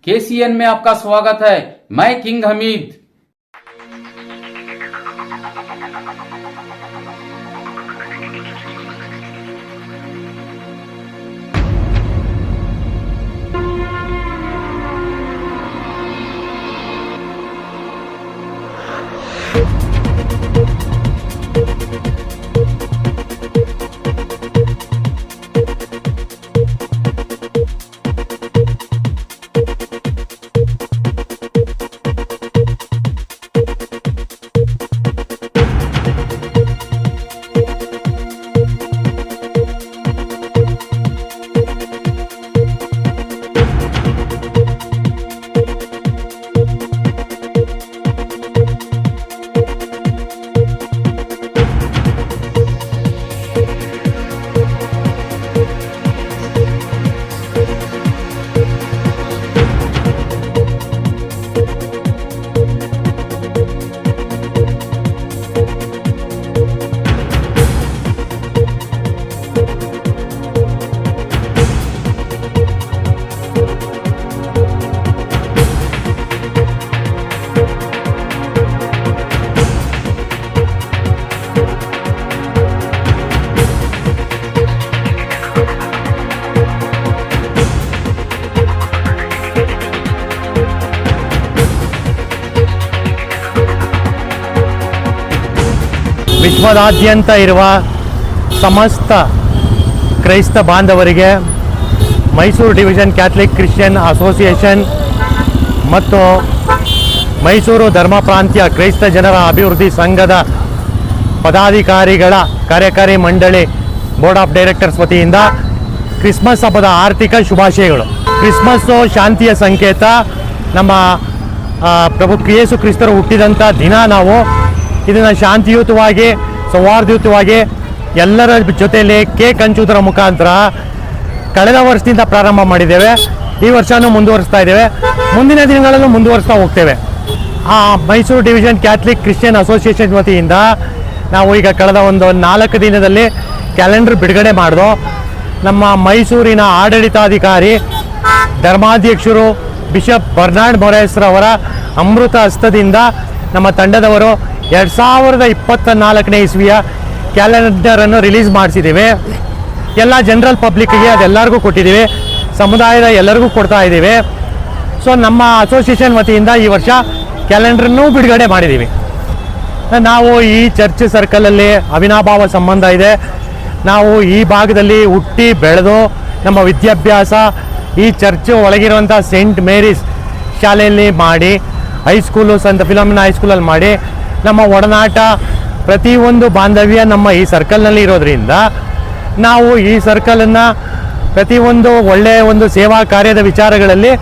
KCN में आपका स्वागत है। मैं किंग हमीद। ವಿಶ್ವದಾದ್ಯಂತ ಇರುವ ಸಮಸ್ತ ಕ್ರೈಸ್ತ ಬಾಂಧವರಿಗೆ Mysuru division Catholic Christian association ಮತ್ತು ಮೈಸೂರು ಧರ್ಮ ಪ್ರಾಂತ್ಯ ಕ್ರೈಸ್ತ ಜನರ ಅಭಿವೃದ್ಧಿ ಸಂಘದ ಪದಾಧಿಕಾರಿಗಳ ಕಾರ್ಯಕಾರಿ ಮಂಡಳಿ ಬೋರ್ಡ್ ಆಫ್ ಡೈರೆಕ್ಟರ್ಸ್ ವತಿಯಿಂದ ಕ್ರಿಸ್ಮಸ್ ಹಬ್ಬದ ಆರ್ಥಿಕ ಶುಭಾಶಯಗಳು. ಕ್ರಿಸ್ಮಸ್ಸು ಶಾಂತಿಯ ಸಂಕೇತ. ನಮ್ಮ ಪ್ರಭು ಯೇಸು ಕ್ರಿಸ್ತರು ಹುಟ್ಟಿದಂಥ ದಿನ. ನಾವು ಇದನ್ನು ಶಾಂತಿಯುತವಾಗಿ ಸೌಹಾರ್ದಯುತವಾಗಿ ಎಲ್ಲರ ಜೊತೆಯಲ್ಲಿ ಕೇಕ್ ಹಂಚುವುದರ ಮುಖಾಂತರ ಕಳೆದ ವರ್ಷದಿಂದ ಪ್ರಾರಂಭ ಮಾಡಿದ್ದೇವೆ. ಈ ವರ್ಷವೂ ಮುಂದುವರಿಸ್ತಾ ಇದ್ದೇವೆ. ಮುಂದಿನ ದಿನಗಳಲ್ಲೂ ಮುಂದುವರಿಸ್ತಾ ಹೋಗ್ತೇವೆ. Mysuru division Catholic Christian association ವತಿಯಿಂದ ನಾವು ಈಗ ಕಳೆದ ಒಂದು 4 ದಿನದಲ್ಲಿ ಕ್ಯಾಲೆಂಡರ್ ಬಿಡುಗಡೆ ಮಾಡಿದೋ. ನಮ್ಮ ಮೈಸೂರಿನ ಆಡಳಿತಾಧಿಕಾರಿ ಧರ್ಮಾಧ್ಯಕ್ಷರು ಬಿಷಪ್ ಬರ್ನಾರ್ಡ್ ಮೊರೇಸ್ರವರ ಅಮೃತ ಹಸ್ತದಿಂದ ನಮ್ಮ ತಂಡದವರು 2024ನೇ ಇಸ್ವಿಯ ಕ್ಯಾಲೆಂಡರನ್ನು ರಿಲೀಸ್ ಮಾಡಿಸಿದ್ದೀವಿ. ಎಲ್ಲ ಜನರಲ್ ಪಬ್ಲಿಕ್ಕಿಗೆ ಅದೆಲ್ಲರಿಗೂ ಕೊಟ್ಟಿದ್ದೀವಿ. ಸಮುದಾಯದ ಎಲ್ಲರಿಗೂ ಕೊಡ್ತಾ ಇದ್ದೀವಿ. ಸೊ ನಮ್ಮ ಅಸೋಸಿಯೇಷನ್ ವತಿಯಿಂದ ಈ ವರ್ಷ ಕ್ಯಾಲೆಂಡರನ್ನು ಬಿಡುಗಡೆ ಮಾಡಿದ್ದೀವಿ. ನಾವು ಈ ಚರ್ಚ್ ಸರ್ಕಲಲ್ಲಿ ಅವಿನಾಭಾವ ಸಂಬಂಧ ಇದೆ. ನಾವು ಈ ಭಾಗದಲ್ಲಿ ಹುಟ್ಟಿ ಬೆಳೆದು ನಮ್ಮ ವಿದ್ಯಾಭ್ಯಾಸ ಈ ಚರ್ಚ್ ಒಳಗಿರುವಂಥ ಸೇಂಟ್ ಮೇರೀಸ್ ಶಾಲೆಯಲ್ಲಿ ಮಾಡಿ, ಹೈಸ್ಕೂಲು ಸಂತ ಫಿಲೋಮಿನಾ ಹೈಸ್ಕೂಲಲ್ಲಿ ಮಾಡಿ, ನಮ್ಮ ಒಡನಾಟ ಪ್ರತಿಯೊಂದು ಬಾಂಧವ್ಯ ನಮ್ಮ ಈ ಸರ್ಕಲ್ನಲ್ಲಿ ಇರೋದ್ರಿಂದ ನಾವು ಈ ಸರ್ಕಲನ್ನು ಪ್ರತಿಯೊಂದು ಒಳ್ಳೆಯ ಒಂದು ಸೇವಾ ಕಾರ್ಯದ ವಿಚಾರಗಳಲ್ಲಿ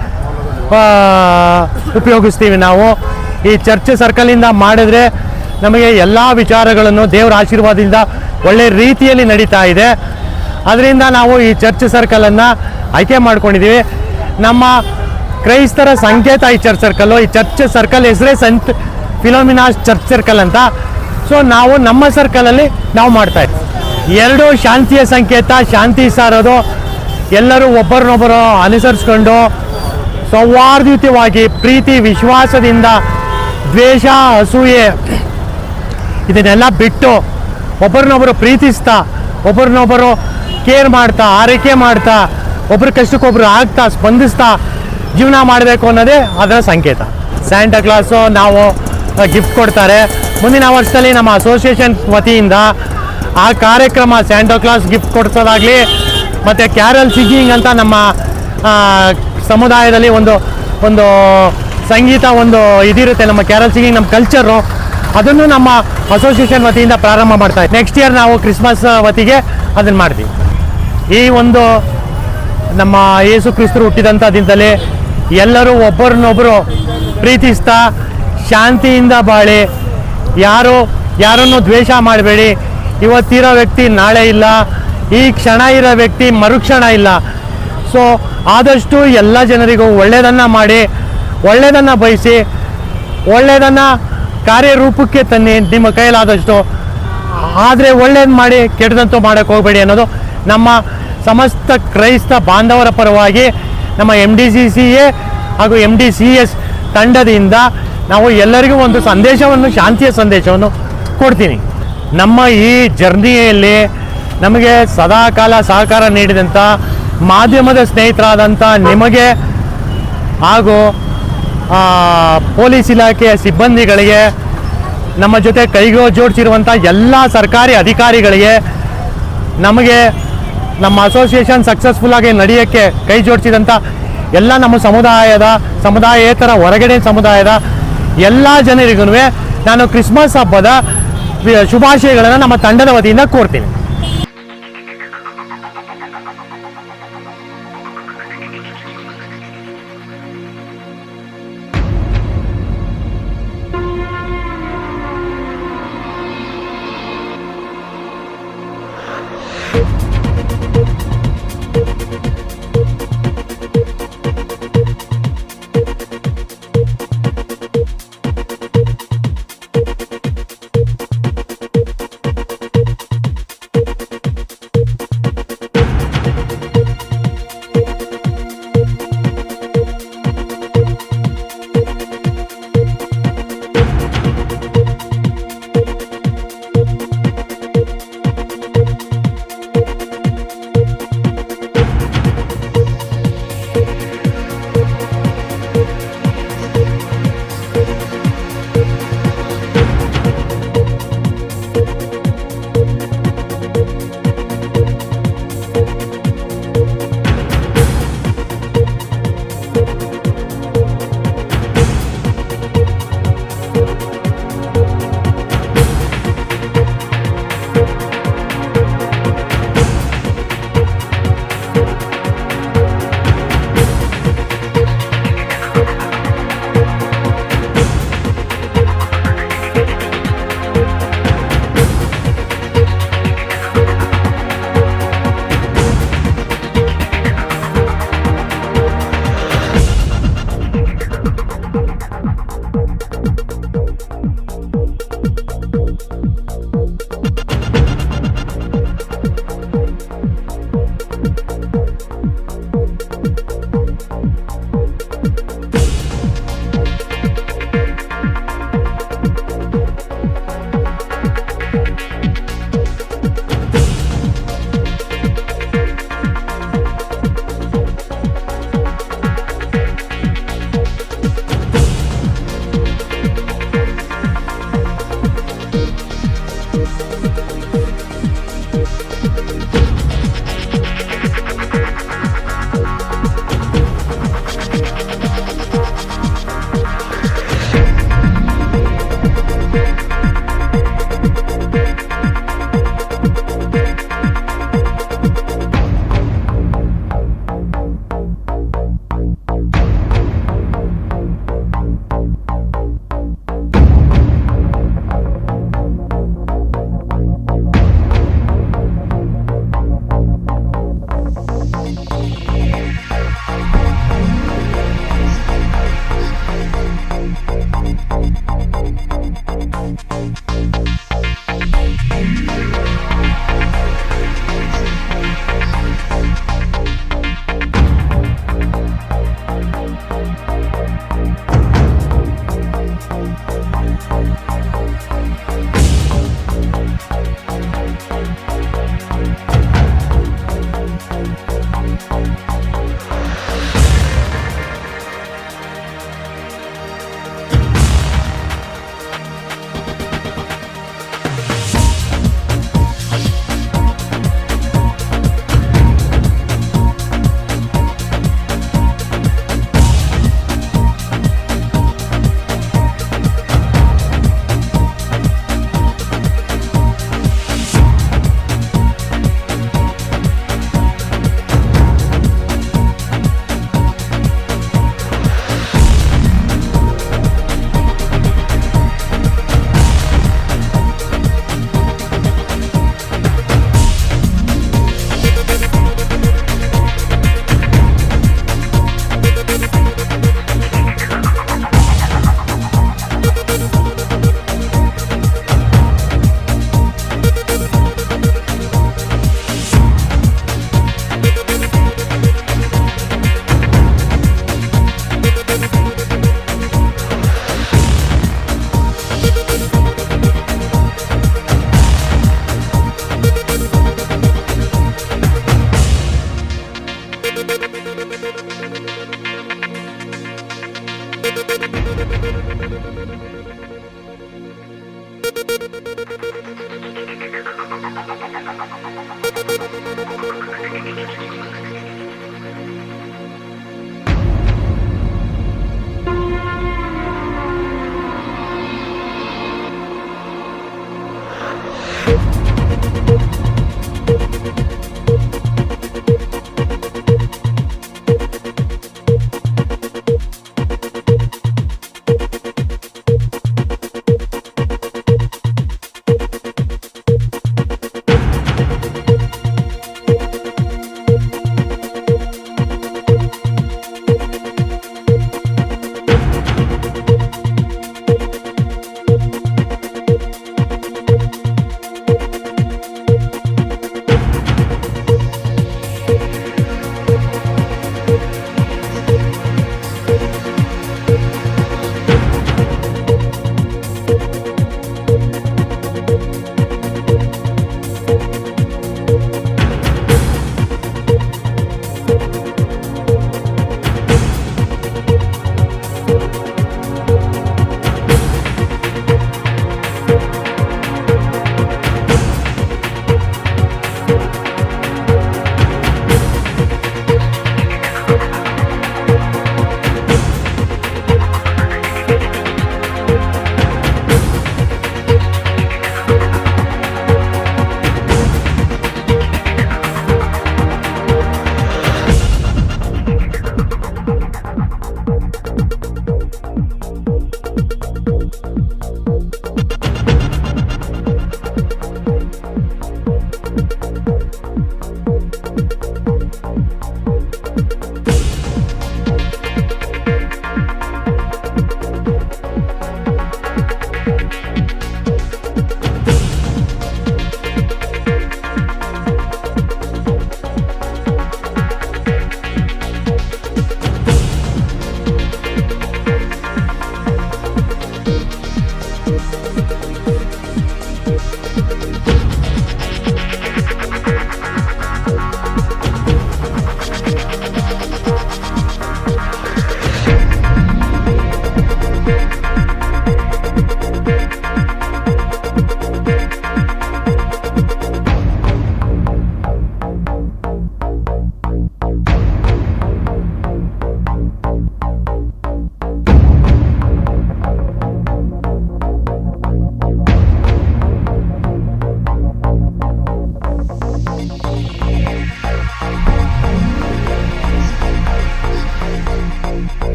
ಉಪಯೋಗಿಸ್ತೀವಿ. ನಾವು ಈ ಚರ್ಚ್ ಸರ್ಕಲಿಂದ ಮಾಡಿದ್ರೆ ನಮಗೆ ಎಲ್ಲ ವಿಚಾರಗಳನ್ನು ದೇವರ ಆಶೀರ್ವಾದದಿಂದ ಒಳ್ಳೆಯ ರೀತಿಯಲ್ಲಿ ನಡೀತಾ ಇದೆ. ಅದರಿಂದ ನಾವು ಈ ಚರ್ಚ್ ಸರ್ಕಲನ್ನು ಆಯ್ಕೆ ಮಾಡ್ಕೊಂಡಿದ್ದೀವಿ. ನಮ್ಮ ಕ್ರೈಸ್ತರ ಸಂಕೇತ ಈ ಚರ್ಚ್ ಸರ್ಕಲ್ಲು. ಈ ಚರ್ಚ್ ಸರ್ಕಲ್ ಹೆಸರೇ ಸಂತ್ ಫಿಲೋಮಿನಾ ಚರ್ಚ್ ಸರ್ಕಲ್ ಅಂತ. ಸೊ ನಾವು ನಮ್ಮ ಸರ್ಕಲಲ್ಲಿ ನಾವು ಮಾಡ್ತಾಯಿದ್ವಿ. ಎರಡು ಶಾಂತಿಯ ಸಂಕೇತ. ಶಾಂತಿ ಸಾರೋದು, ಎಲ್ಲರೂ ಒಬ್ಬರನ್ನೊಬ್ಬರು ಅನುಸರಿಸ್ಕೊಂಡು ಸೌಹಾರ್ದಯುತವಾಗಿ ಪ್ರೀತಿ ವಿಶ್ವಾಸದಿಂದ ದ್ವೇಷ ಅಸೂಯೆ ಇದನ್ನೆಲ್ಲ ಬಿಟ್ಟು ಒಬ್ಬರನ್ನೊಬ್ಬರು ಪ್ರೀತಿಸ್ತಾ, ಒಬ್ಬರನ್ನೊಬ್ಬರು ಕೇರ್ ಮಾಡ್ತಾ, ಆರೈಕೆ ಮಾಡ್ತಾ, ಒಬ್ಬರ ಕಷ್ಟಕ್ಕೊಬ್ಬರು ಆಗ್ತಾ ಸ್ಪಂದಿಸ್ತಾ ಜೀವನ ಮಾಡಬೇಕು ಅನ್ನೋದೇ ಅದರ ಸಂಕೇತ. ಸ್ಯಾಂಟಾ ಕ್ಲಾಸು ನಾವು ಗಿಫ್ಟ್ ಕೊಡ್ತಾರೆ. ಮುಂದಿನ ವರ್ಷದಲ್ಲಿ ನಮ್ಮ ಅಸೋಸಿಯೇಷನ್ ವತಿಯಿಂದ ಆ ಕಾರ್ಯಕ್ರಮ ಸ್ಯಾಂಟಾ ಕ್ಲಾಸ್ ಗಿಫ್ಟ್ ಕೊಡ್ಸೋದಾಗಲಿ, ಮತ್ತು ಕ್ಯಾರಲ್ ಸಿಂಗಿಂಗ್ ಅಂತ ನಮ್ಮ ಸಮುದಾಯದಲ್ಲಿ ಒಂದು ಸಂಗೀತ ಒಂದು ಇದಿರುತ್ತೆ. ನಮ್ಮ ಕ್ಯಾರಲ್ ಸಿಂಗಿಂಗ್ ನಮ್ಮ ಕಲ್ಚರು, ಅದನ್ನು ನಮ್ಮ ಅಸೋಸಿಯೇಷನ್ ವತಿಯಿಂದ ಪ್ರಾರಂಭ ಮಾಡ್ತಾಯಿದ್ವಿ. ನೆಕ್ಸ್ಟ್ ಇಯರ್ ನಾವು ಕ್ರಿಸ್ಮಸ್ ವತಿಗೆ ಅದನ್ನು ಮಾಡ್ತೀವಿ. ಈ ಒಂದು ನಮ್ಮ ಯೇಸು ಕ್ರಿಸ್ತರು ಹುಟ್ಟಿದಂಥ ದಿನದಲ್ಲಿ ಎಲ್ಲರೂ ಒಬ್ಬರನ್ನೊಬ್ಬರು ಪ್ರೀತಿಸ್ತಾ ಶಾಂತಿಯಿಂದ ಬಾಳಿ, ಯಾರನ್ನು ದ್ವೇಷ ಮಾಡಬೇಡಿ. ಇವತ್ತಿರೋ ವ್ಯಕ್ತಿ ನಾಳೆ ಇಲ್ಲ, ಈ ಕ್ಷಣ ಇರೋ ವ್ಯಕ್ತಿ ಮರುಕ್ಷಣ ಇಲ್ಲ. ಸೊ ಆದಷ್ಟು ಎಲ್ಲ ಜನರಿಗೂ ಒಳ್ಳೆಯದನ್ನು ಮಾಡಿ, ಒಳ್ಳೆಯದನ್ನು ಬಯಸಿ, ಒಳ್ಳೆಯದನ್ನು ಕಾರ್ಯರೂಪಕ್ಕೆ ತನ್ನಿ ನಿಮ್ಮ ಕೈಲಾದಷ್ಟು. ಆದರೆ ಒಳ್ಳೇದು ಮಾಡಿ ಕೆಟ್ಟದಂತೂ ಮಾಡೋಕ್ಕೆ ಹೋಗಬೇಡಿ ಅನ್ನೋದು ನಮ್ಮ ಸಮಸ್ತ ಕ್ರೈಸ್ತ ಬಾಂಧವರ ಪರವಾಗಿ ನಮ್ಮ MDCCA ಹಾಗೂ MDCS ತಂಡದಿಂದ ನಾವು ಎಲ್ಲರಿಗೂ ಒಂದು ಸಂದೇಶವನ್ನು, ಶಾಂತಿಯ ಸಂದೇಶವನ್ನು ಕೊಡ್ತೀನಿ. ನಮ್ಮ ಈ ಜರ್ನಿಯಲ್ಲಿ ನಮಗೆ ಸದಾಕಾಲ ಸಹಕಾರ ನೀಡಿದಂಥ ಮಾಧ್ಯಮದ ಸ್ನೇಹಿತರಾದಂಥ ನಿಮಗೆ ಹಾಗೂ ಪೊಲೀಸ್ ಇಲಾಖೆಯ ಸಿಬ್ಬಂದಿಗಳಿಗೆ, ನಮ್ಮ ಜೊತೆ ಕೈಗೋ ಜೋಡಿಸಿರುವಂಥ ಎಲ್ಲ ಸರ್ಕಾರಿ ಅಧಿಕಾರಿಗಳಿಗೆ, ನಮಗೆ ನಮ್ಮ ಅಸೋಸಿಯೇಷನ್ ಸಕ್ಸಸ್ಫುಲ್ಲಾಗಿ ನಡೆಯೋಕ್ಕೆ ಕೈ ಜೋಡಿಸಿದಂಥ ಎಲ್ಲ ನಮ್ಮ ಸಮುದಾಯೇತರ ಹೊರಗಡೆ ಸಮುದಾಯದ ಎಲ್ಲ ಜನರಿಗೂ ನಾನು ಕ್ರಿಸ್ಮಸ್ ಹಬ್ಬದ ಶುಭಾಶಯಗಳನ್ನು ನಮ್ಮ ತಂಡದ ವತಿಯಿಂದ ಕೋರ್ತೀನಿ.